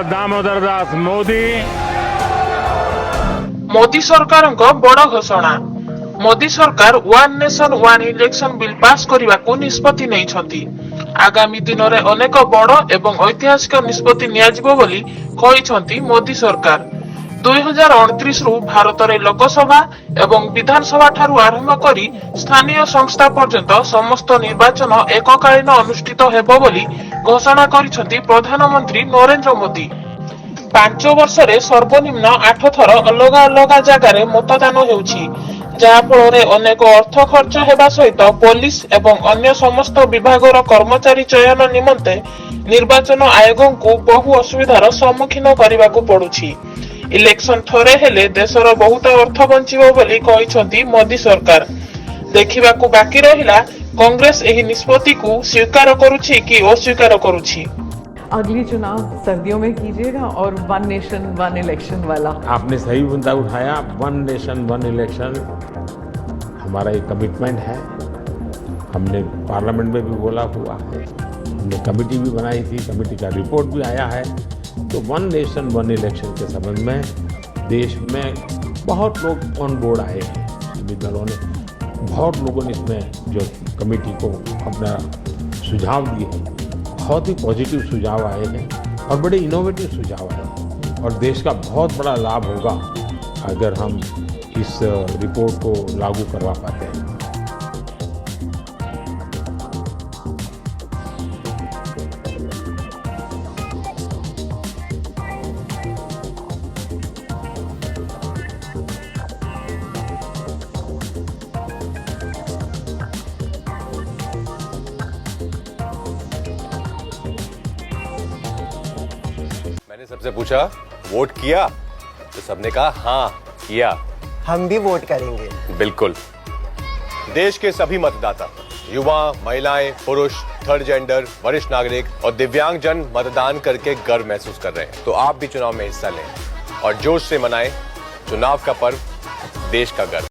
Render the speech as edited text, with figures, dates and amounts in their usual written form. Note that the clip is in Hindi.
दामोदर दास मोदी मोदी सरकार बड़ घोषणा। मोदी सरकार one nation one election bill pass करने को निष्पत्ति नहीं। आगामी दिन में अनेक बड़ एवं ऐतिहासिक निष्पत्ति नियाजिबो बोली कहिसंती मोदी सरकार। 2029 रु भारत में लोकसभा एवं विधानसभा ठारू आरंभ करी स्थानीय संस्था पर्यंत समस्त निर्वाचन एककालीन अनुष्ठित हेबो बोली घोषणा करिसंती प्रधानमंत्री नरेंद्र मोदी। 5 वर्ष रे सर्वनिम्न 8 थर अलग अलग जगार मतदान होउछि, जहा फल अनेक अर्थ खर्च हेबा सहित पुलिस एवं अन्य समस्त विभागर कर्मचारी चयन निमंते निर्वाचन आयोग को बहु असुविधार सम्मुखीन करने को पड़ुछि। इलेक्शन थरे हेले देशर बहुत अर्थ बंचिबो बोली कहिसंती मोदी सरकार। देखिबाकू बाकी रहिला कांग्रेस एही निष्पत्ति को स्वीकार करुछि कि अस्वीकार करुछि। अगली चुनाव सर्दियों में कीजिएगा और वन नेशन वन इलेक्शन वाला। आपने सही मुद्दा उठाया। वन नेशन वन इलेक्शन हमारा एक कमिटमेंट है। हमने पार्लियामेंट में भी बोला हुआ है, हमने कमेटी भी बनाई थी, कमेटी का रिपोर्ट भी आया है। तो वन नेशन वन इलेक्शन के संबंध में देश में बहुत लोग ऑन बोर्ड आए हैं। सभी दलों ने, बहुत लोगों ने इसमें जो कमेटी को अपना सुझाव दिए हैं, बहुत ही पॉजिटिव सुझाव आए हैं और बड़े इनोवेटिव सुझाव आए और देश का बहुत बड़ा लाभ होगा अगर हम इस रिपोर्ट को लागू करवा पाते हैं। मैंने सबसे पूछा वोट किया, तो सबने कहा हाँ किया। हम भी वोट करेंगे। बिल्कुल। देश के सभी मतदाता, युवा, महिलाएं, पुरुष, थर्ड जेंडर, वरिष्ठ नागरिक और दिव्यांग जन मतदान करके गर्व महसूस कर रहे हैं। तो आप भी चुनाव में हिस्सा लें और जोश से मनाएं चुनाव का पर्व, देश का गर्व।